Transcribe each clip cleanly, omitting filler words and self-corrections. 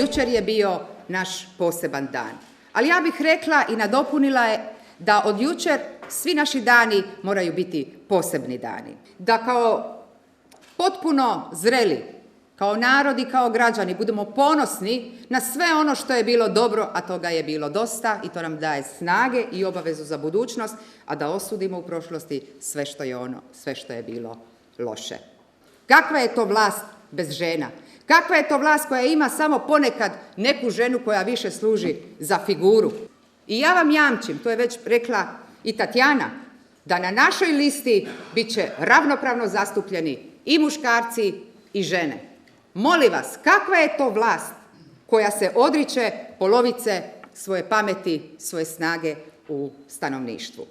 jučer je bio naš poseban dan. Ali ja bih rekla i nadopunila je da od jučer svi naši dani moraju biti posebni dani. Da kao potpuno zreli, kao narod i kao građani budemo ponosni na sve ono što je bilo dobro, a toga je bilo dosta i to nam daje snage i obavezu za budućnost, a da osudimo u prošlosti sve što je bilo loše. Kakva je to vlast bez žena? Kakva je to vlast koja ima samo ponekad neku ženu koja više služi za figuru? I ja vam jamčim, to je već rekla i Tatjana, da na našoj listi bit će ravnopravno zastupljeni i muškarci i žene. Molim vas, kakva je to vlast koja se odriče polovice svoje pameti, svoje snage u stanovništvu?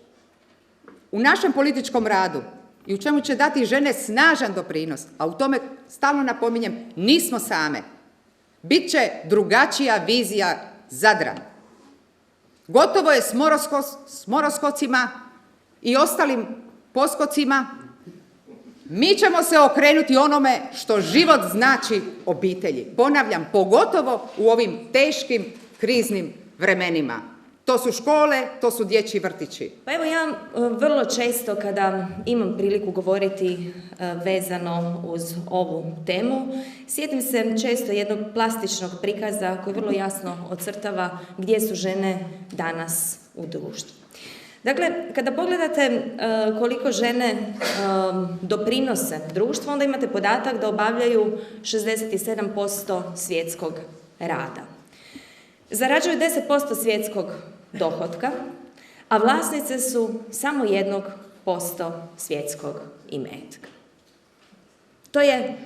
U našem političkom radu i u čemu će dati žene snažan doprinos, a u tome stalno napominjem, nismo same. Biće drugačija vizija Zadra. Gotovo je s Moroskocima i ostalim poskocima. Mi ćemo se okrenuti onome što život znači obitelji. Ponavljam, pogotovo u ovim teškim kriznim vremenima. To su škole, to su dječji vrtići. Pa evo ja vrlo često kada imam priliku govoriti vezano uz ovu temu, sjetim se često jednog plastičnog prikaza koji vrlo jasno ocrtava gdje su žene danas u društvu. Dakle, kada pogledate koliko žene doprinose društvu, onda imate podatak da obavljaju 67% svjetskog rada. Zarađuju 10% svjetskog dohotka, a vlasnice su samo 1% svjetskog imetka. To je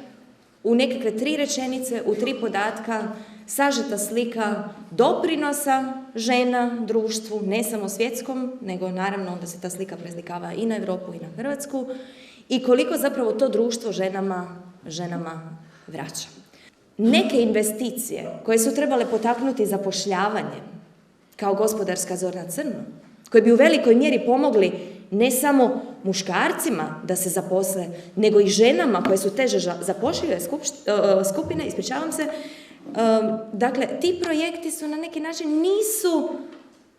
u nekakve 3 rečenice, u 3 podatka sažeta slika doprinosa žena društvu, ne samo svjetskom, nego naravno onda se ta slika preslikava i na Europu i na Hrvatsku, i koliko zapravo to društvo ženama vraća. Neke investicije koje su trebale potaknuti zapošljavanje, kao gospodarska zona crno, koje bi u velikoj mjeri pomogli ne samo muškarcima da se zaposle, nego i ženama koje su teže zapošljive skupine, ispričavam se. Dakle, ti projekti su na neki način nisu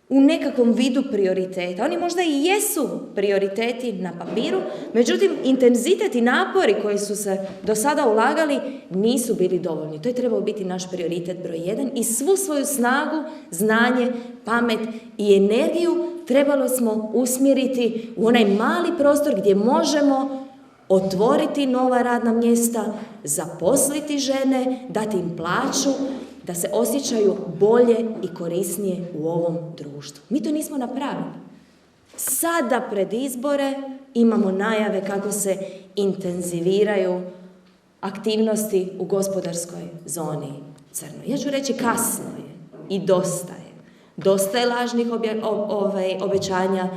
u nekakvom vidu prioriteta. Oni možda i jesu prioriteti na papiru, međutim, intenzitet i napori koji su se do sada ulagali nisu bili dovoljni. To je trebao biti naš prioritet broj 1 i svu svoju snagu, znanje, pamet i energiju trebalo smo usmjeriti u onaj mali prostor gdje možemo otvoriti nova radna mjesta, zaposliti žene, dati im plaću, da se osjećaju bolje i korisnije u ovom društvu. Mi to nismo napravili. Sada pred izbore imamo najave kako se intenziviraju aktivnosti u gospodarskoj zoni crno. Ja ću reći kasno je i dosta je. Dosta je lažnih obećanja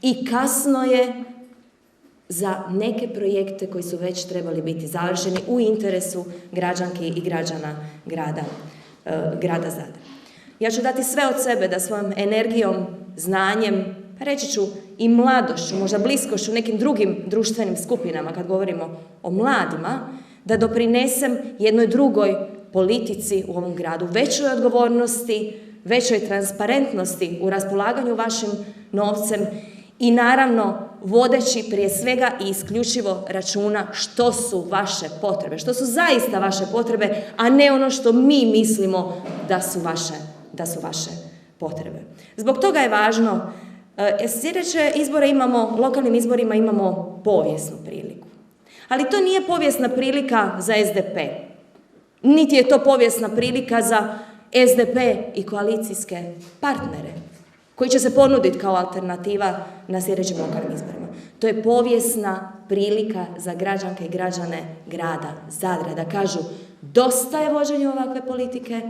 i kasno je za neke projekte koji su već trebali biti završeni u interesu građanki i građana grada Zadra. Ja ću dati sve od sebe da svojom energijom, znanjem, reći ću i mladošću, možda bliskošću nekim drugim društvenim skupinama, kad govorimo o mladima, da doprinesem jednoj drugoj politici u ovom gradu, većoj odgovornosti, većoj transparentnosti u raspolaganju vašim novcem i naravno vodeći prije svega i isključivo računa što su vaše potrebe, što su zaista vaše potrebe, a ne ono što mi mislimo da su vaše potrebe. Zbog toga je važno, sljedeće lokalnim izborima imamo povijesnu priliku. Ali to nije povijesna prilika za SDP, niti je to povijesna prilika za SDP i koalicijske partnere, koji će se ponuditi kao alternativa na sljedećim lokalnim izborima. To je povijesna prilika za građanke i građane grada Zadra da kažu dosta je vođenje ovakve politike,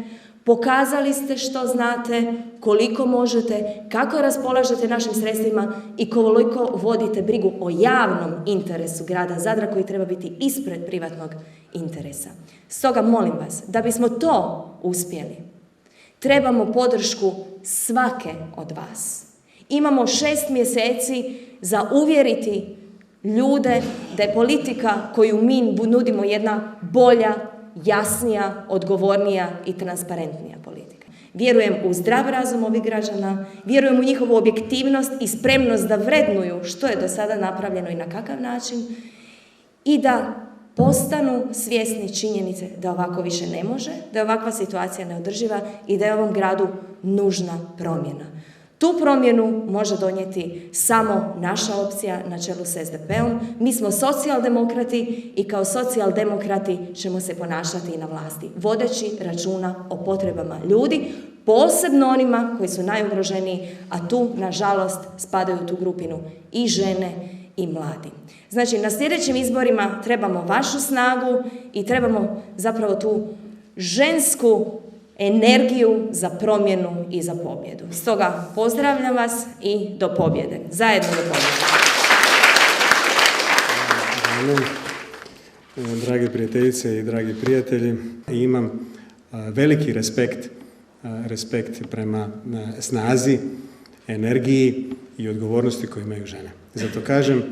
pokazali ste što znate, koliko možete, kako raspolažete našim sredstvima i koliko vodite brigu o javnom interesu grada Zadra koji treba biti ispred privatnog interesa. Stoga molim vas, da bismo to uspjeli, trebamo podršku svake od vas. Imamo 6 mjeseci za uvjeriti ljude da je politika koju mi nudimo jedna bolja, jasnija, odgovornija i transparentnija politika. Vjerujem u zdrav razum ovih građana, vjerujem u njihovu objektivnost i spremnost da vrednuju što je do sada napravljeno i na kakav način i da postanu svjesni činjenice da ovako više ne može, da je ovakva situacija neodrživa i da je ovom gradu nužna promjena. Tu promjenu može donijeti samo naša opcija na čelu s SDP-om. Mi smo socijaldemokrati i kao socijaldemokrati ćemo se ponašati i na vlasti, vodeći računa o potrebama ljudi, posebno onima koji su najugroženiji, a tu, nažalost, spadaju u tu grupinu i žene i mladi. Znači, na sljedećim izborima trebamo vašu snagu i trebamo zapravo tu žensku energiju za promjenu i za pobjedu. Stoga pozdravljam vas i do pobjede. Zajedno do pobjede. Drage prijateljice i dragi prijatelji, imam veliki respekt prema snazi, energiji i odgovornosti koju imaju žene. Zato kažem,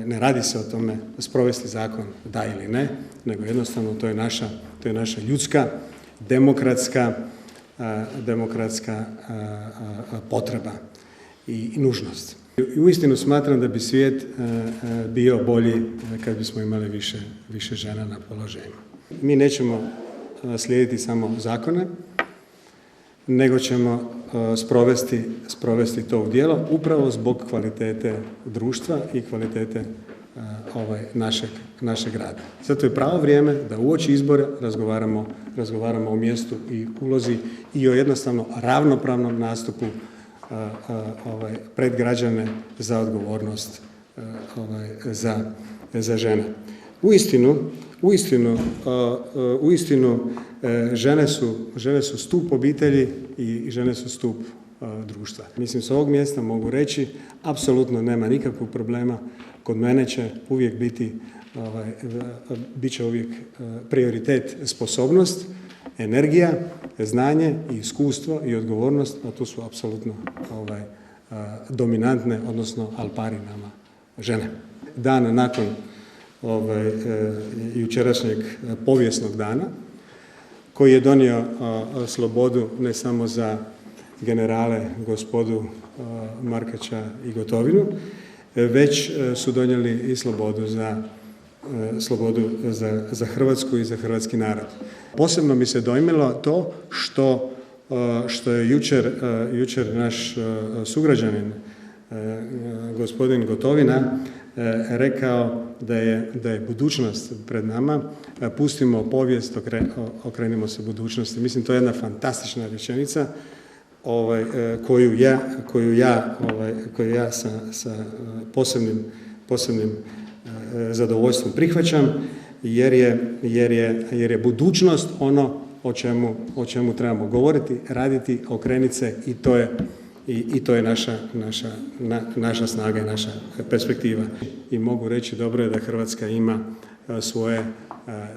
ne radi se o tome sprovesti zakon da ili ne, nego jednostavno to je naša ljudska, demokratska potreba i nužnost. I uistinu smatram da bi svijet bio bolji kad bismo imali više žena na položajima. Mi nećemo slijediti samo zakone, nego ćemo sprovesti to u djelo upravo zbog kvalitete društva i kvalitete našeg rada. Zato je pravo vrijeme da uoči izbora razgovaramo o mjestu i ulozi i o jednostavno ravnopravnom nastupu pred građane za odgovornost za žene. Uistinu žene su stup obitelji i žene su stup društva. Mislim, s ovog mjesta mogu reći, apsolutno nema nikakvog problema. Kod mene će uvijek bit će uvijek prioritet sposobnost, energija, znanje i iskustvo i odgovornost, a tu su apsolutno dominantne, odnosno alpari nama žene. Dan nakon jučerašnjeg povijesnog dana, koji je donio slobodu ne samo za generale gospodu Markača i Gotovinu, već su donijeli i slobodu za Hrvatsku i za hrvatski narod. Posebno mi se dojmilo to što je jučer naš sugrađanin, gospodin Gotovina, rekao da je budućnost pred nama, pustimo povijest, okrenimo se budućnosti. Mislim, to je jedna fantastična rečenica koju ja sa posebnim zadovoljstvom prihvaćam, jer je budućnost ono o čemu trebamo govoriti, raditi, okrenuti se i to je naša snaga i naša perspektiva. I mogu reći, dobro je da Hrvatska ima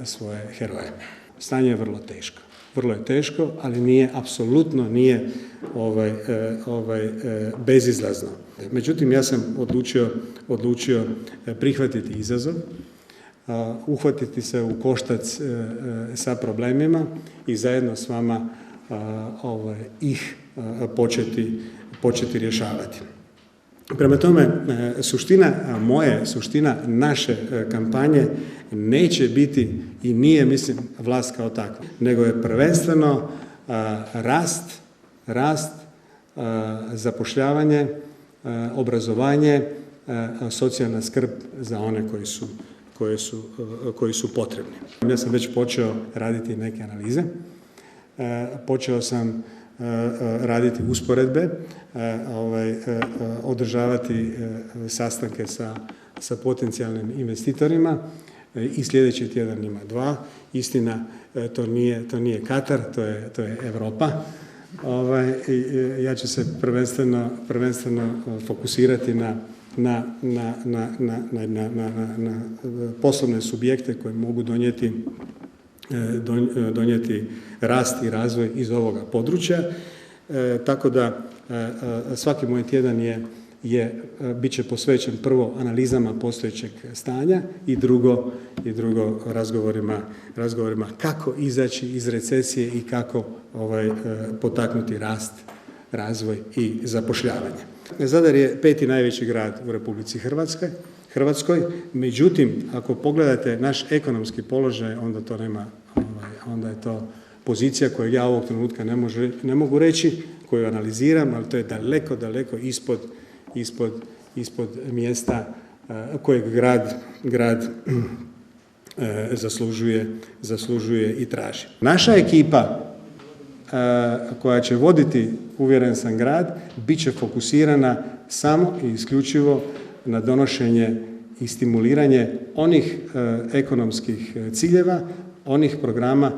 svoje heroje. Stanje je vrlo je teško, ali apsolutno nije bezizlazno. Međutim, ja sam odlučio prihvatiti izazov, uhvatiti se u koštac sa problemima i zajedno s vama ih početi rješavati. Prema tome, suština naše kampanje neće biti i nije, mislim, vlast kao takva, nego je prvenstveno rast, zapošljavanje, obrazovanje, socijalna skrb za one koji su potrebni. Ja sam već počeo raditi neke analize, počeo sam raditi usporedbe, održavati sastanke sa potencijalnim investitorima i sljedeći tjedan ima 2. Istina, to nije Katar, to je Europa. Ja ću se prvenstveno fokusirati na poslovne subjekte koji mogu donijeti rast i razvoj iz ovoga područja. Tako da svaki moj tjedan bit će posvećen prvo analizama postojećeg stanja i drugo razgovorima kako izaći iz recesije i kako potaknuti rast, razvoj i zapošljavanje. Zadar je 5. najveći grad u Republici Hrvatskoj, međutim, ako pogledate naš ekonomski položaj, onda to nema, onda je to pozicija koju ja ovog trenutka ne mogu reći, koju analiziram, ali to je daleko ispod mjesta kojeg grad zaslužuje i traži. Naša ekipa koja će voditi, uvjeren sam, grad, bit će fokusirana samo i isključivo na donošenje i stimuliranje onih ekonomskih ciljeva, onih programa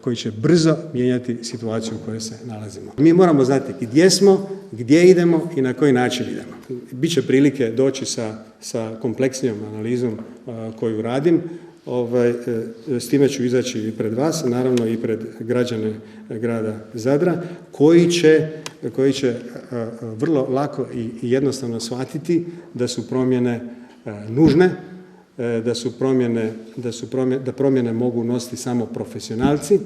koji će brzo mijenjati situaciju u kojoj se nalazimo. Mi moramo znati gdje smo, gdje idemo i na koji način idemo. Biće prilike doći sa kompleksnijom analizom koju radim. S time ću izaći i pred vas, naravno i pred građane grada Zadra, koji će vrlo lako i jednostavno shvatiti da su promjene nužne, da promjene mogu nositi samo profesionalci,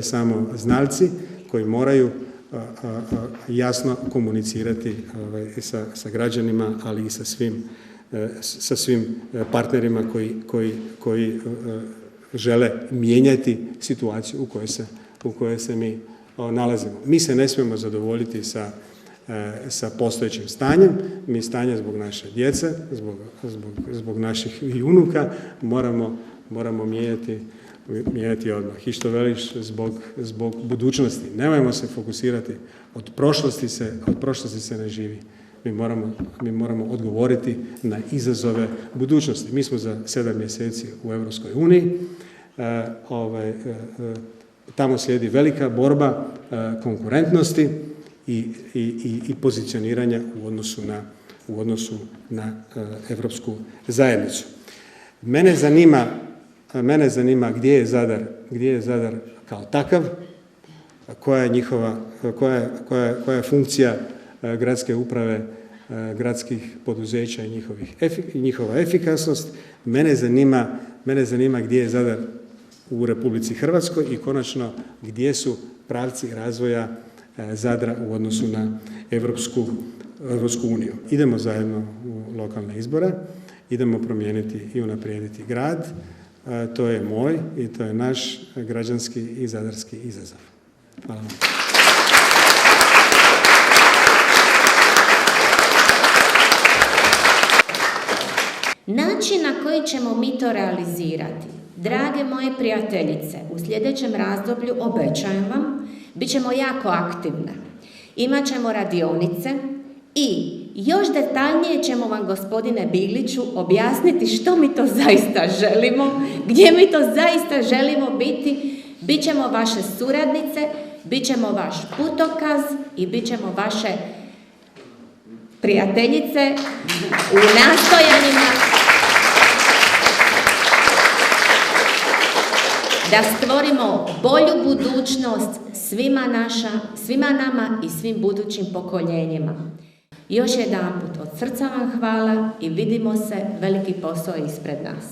samo znalci koji moraju jasno komunicirati sa građanima, ali i sa svim partnerima koji žele mijenjati situaciju u kojoj se mi nalazimo. Mi se ne smijemo zadovoljiti sa postojećim stanjem, mi stanje zbog naše djece, zbog naših i unuka moramo mijenjati odmah. I što veliš, zbog budućnosti. Nemojmo se fokusirati, od prošlosti se ne živi. Mi moramo odgovoriti na izazove budućnosti. Mi smo za 7 mjeseci u Europskoj uniji. Tamo slijedi velika borba konkurentnosti i pozicioniranja u odnosu na Europsku zajednicu. Mene zanima gdje je Zadar kao takav, koja je funkcija gradske uprave, gradskih poduzeća i njihova efikasnost. Mene zanima gdje je Zadar u Republici Hrvatskoj i konačno gdje su pravci razvoja Zadra u odnosu na Europsku uniju. Idemo zajedno u lokalne izbore, idemo promijeniti i unaprijediti grad. To je moj i to je naš građanski i zadarski izazov. Hvala vam. Način na koji ćemo mi to realizirati, drage moje prijateljice, u sljedećem razdoblju, obećajem vam, bit ćemo jako aktivne. Imat ćemo radionice i još detaljnije ćemo vam, gospodine Biliću, objasniti što mi to zaista želimo, gdje mi to zaista želimo biti. Bit ćemo vaše suradnice, bit ćemo vaš putokaz i bit ćemo vaše prijateljice u nastojanjima da stvorimo bolju budućnost svima nama i svim budućim pokoljenjima. Još jedanput od srca vam hvala i vidimo se, veliki posao je ispred nas.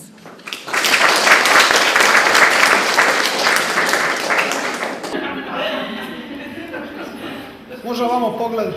Može ovamo pogled?